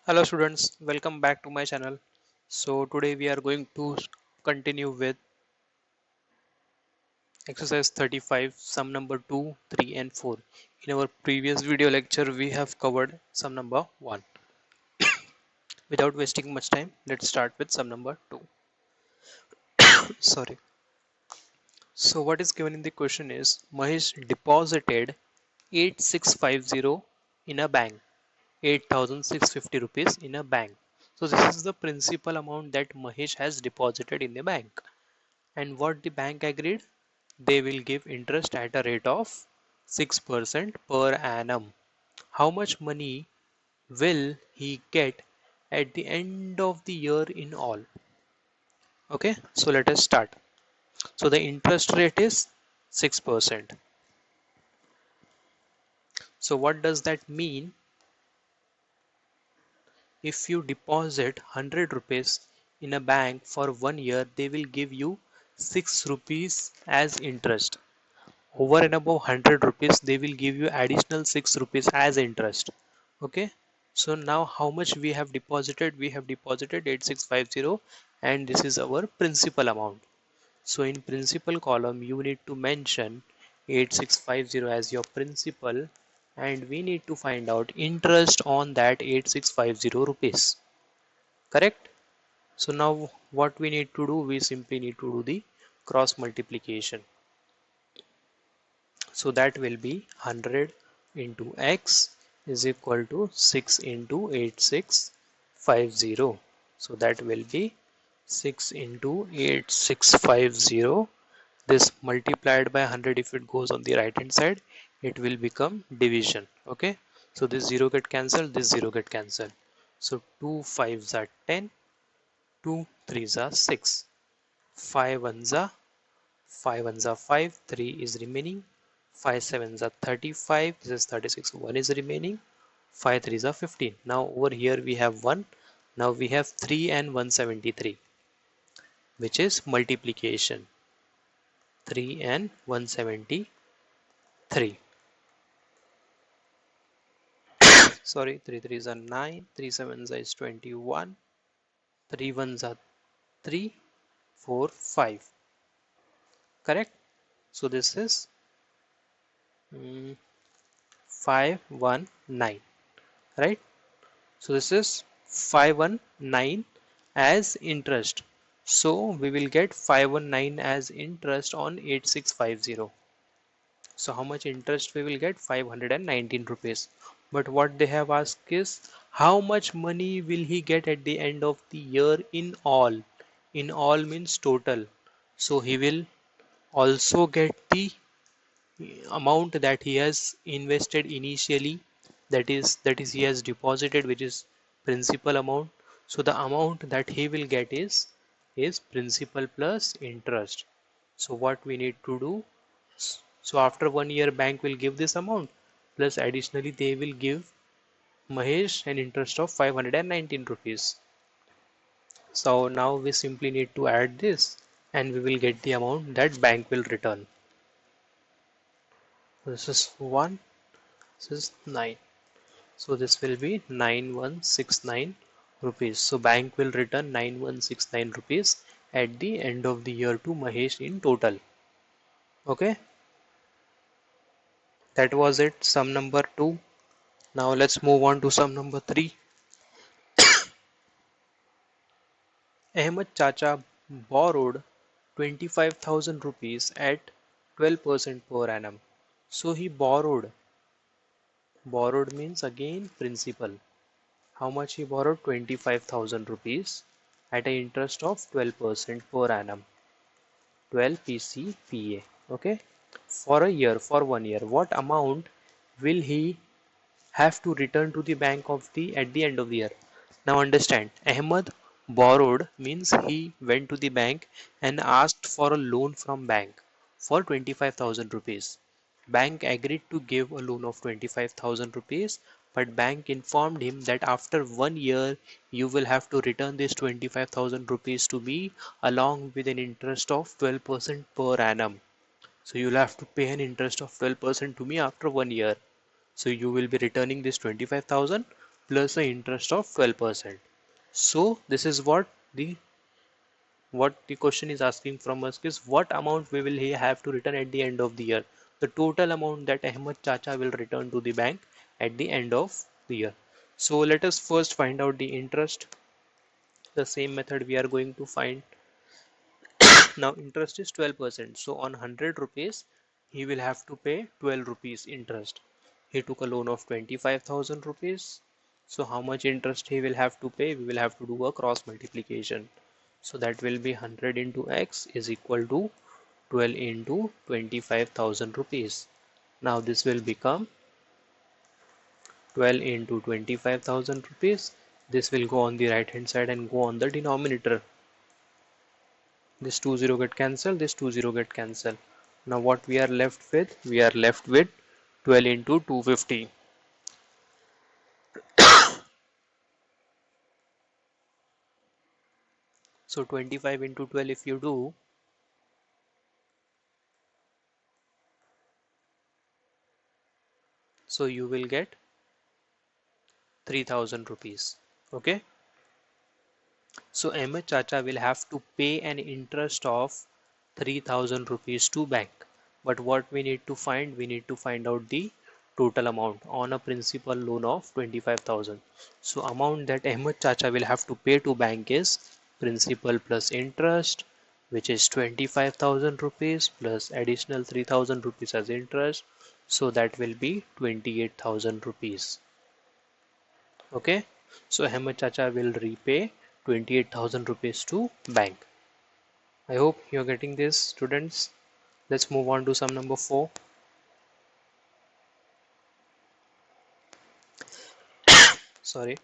Hello students, welcome back to my channel. So today we are going to continue with exercise 35, sum number 2, 3 and 4. In our previous video lecture we have covered sum number 1. Without wasting much time, let's start with sum number 2. Sorry. So what is given in the question is Mahesh deposited 8650 in a bank, 8650 rupees in a bank. So this is the principal amount that Mahesh has deposited in the bank. And what the bank agreed? They will give interest at a rate of 6% per annum. How much money will he get at the end of the year in all? Okay, so let us start. So the interest rate is 6%. So what does that mean? If you deposit 100 rupees in a bank for 1 year, they will give you 6 rupees as interest. Over and above 100 rupees, they will give you additional 6 rupees as interest. Okay, so now how much we have deposited? We have deposited 8650 and this is our principal amount. So in principal column you need to mention 8650 as your principal, and we need to find out interest on that 8650 rupees. Correct? So now what we need to do? We simply need to do the cross multiplication. So that will be 100 into x is equal to 6 into 8650. So that will be 6 into 8650. This multiplied by 100, if it goes on the right hand side, it will become division. Okay, so this 0 get cancelled, this 0 get cancelled. So 2 5s are 10, 2 3s are 6, 5 1s are 5 ones are 5, 3 is remaining, 5 sevens are 35, this is 36, 1 is remaining, 5 threes are 15. Now over here we have 1, now we have 3 and 173, which is multiplication, 3 and 173. Sorry, 3 threes are 9, 3 sevens is 21, 3 ones are 3, 4, 5. Correct? So this is 519, right? So this is 519 as interest. So we will get 519 as interest on 8650. So how much interest we will get? 519 rupees. But what they have asked is how much money will he get at the end of the year in all? In all means total. So he will also get the amount that he has invested initially, that is he has deposited, which is principal amount. So the amount that he will get is principal plus interest. So what we need to do, so after 1 year bank will give this amount, plus additionally they will give Mahesh an interest of 519 rupees. So now we simply need to add this and we will get the amount that bank will return. This is 1, this is 9. So this will be 9169 rupees. So bank will return 9169 rupees at the end of the year to Mahesh in total. Okay, that was it, sum number 2. Now let's move on to sum number 3. Ahmed Chacha borrowed 25,000 rupees at 12% per annum. So he borrowed means again principal. How much he borrowed? 25,000 rupees at an interest of 12% per annum. 12 PCPA. Okay, for a year, for 1 year. What amount will he have to return to the bank of the at the end of the year? Now understand, Ahmed borrowed means he went to the bank and asked for a loan from bank for 25,000 rupees. Bank agreed to give a loan of 25,000 rupees, but bank informed him that after 1 year you will have to return this 25,000 rupees to me along with an interest of 12% per annum. So you'll have to pay an interest of 12% to me after 1 year. So you will be returning this 25,000 plus the interest of 12%. So this is what the question is asking from us is what amount we will have to return at the end of the year. The total amount that Ahmed Chacha will return to the bank at the end of the year. So let us first find out the interest. The same method we are going to find. Now interest is 12%. So on 100 rupees, he will have to pay 12 rupees interest. He took a loan of 25,000 rupees. So how much interest he will have to pay? We will have to do a cross multiplication. So that will be 100 into x is equal to 12 into 25,000 rupees. Now this will become 12 into 25,000 rupees. This will go on the right hand side and go on the denominator. This 20 get cancelled, this 20 get cancelled. Now what we are left with? We are left with 12 into 250. So 25 into 12 if you do, so you will get 3000 rupees. Okay. So Ahmed Chacha will have to pay an interest of 3000 rupees to bank. But what we need to find? We need to find out the total amount on a principal loan of 25,000. So amount that Ahmed Chacha will have to pay to bank is principal plus interest, which is 25,000 rupees plus additional 3000 rupees as interest. So that will be 28,000 rupees. Okay, so Ahmed Chacha will repay 28,000 rupees to bank. I hope you're getting this, students. Let's move on to sum number 4. Sorry.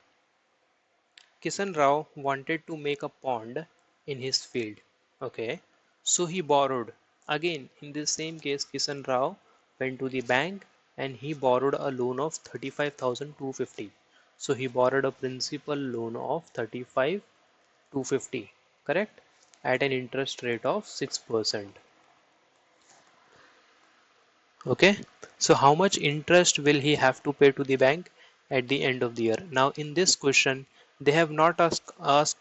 Kisan Rao wanted to make a pond in his field. Okay, so he borrowed. Again, in this same case, Kisan Rao went to the bank and he borrowed a loan of 35,250. So he borrowed a principal loan of 35,250, correct? At an interest rate of 6%. Okay, so how much interest will he have to pay to the bank at the end of the year? Now in this question they have not asked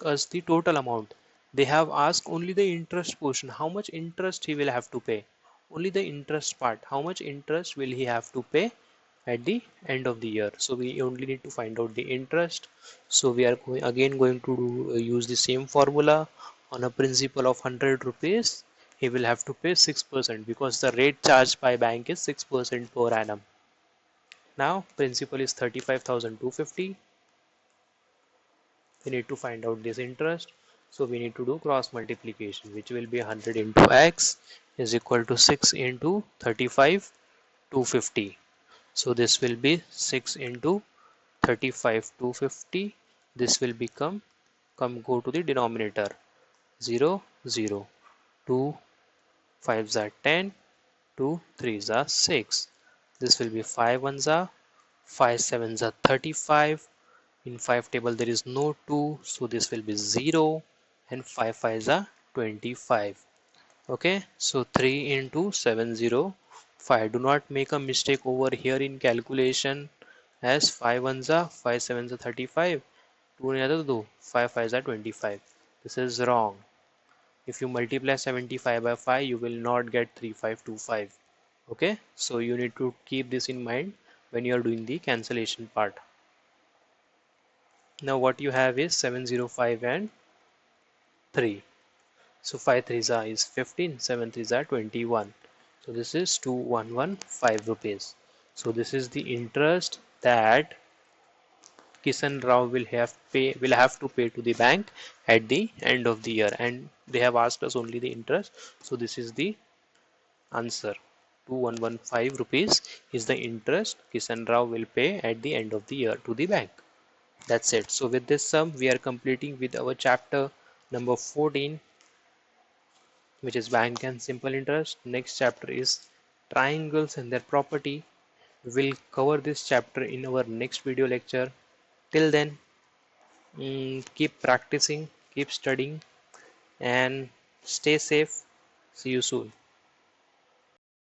us the total amount. They have asked only the interest portion, how much interest he will have to pay, only the interest part, how much interest will he have to pay at the end of the year. So we only need to find out the interest. So we are going to use the same formula. On a principal of 100 rupees, he will have to pay 6% because the rate charged by bank is 6% per annum. Now principal is 35,250. We need to find out this interest. So we need to do cross multiplication, which will be 100 into x is equal to 6 into 35,250. So this will be 6 into 35,250. This will become, go to the denominator, 0 0, 2 5s are 10, 2 3s are 6. This will be 5 1s are 5 7s are 35. In 5 table there is no 2, so this will be 0, and 5 5s are 25. Okay, so 3 into 705. Do not make a mistake over here in calculation, as 5 1s are 5 7s are 35, 2 another do 5 5s are 25. This is wrong. If you multiply 75 by 5, you will not get 3525. Okay, so you need to keep this in mind when you are doing the cancellation part. Now what you have is 705 and 3. So 5 3s are is 15, 7 3s are 21. So this is 2115 rupees. So this is the interest that Kisan Rao will have to pay to the bank at the end of the year, and they have asked us only the interest. So this is the answer. 2115 rupees is the interest Kisan Rao will pay at the end of the year to the bank. That's it. So with this sum we are completing with our chapter number 14, which is bank and simple interest. Next chapter is triangles and their property. We will cover this chapter in our next video lecture. Till then, keep practicing, keep studying, and stay safe. See you soon.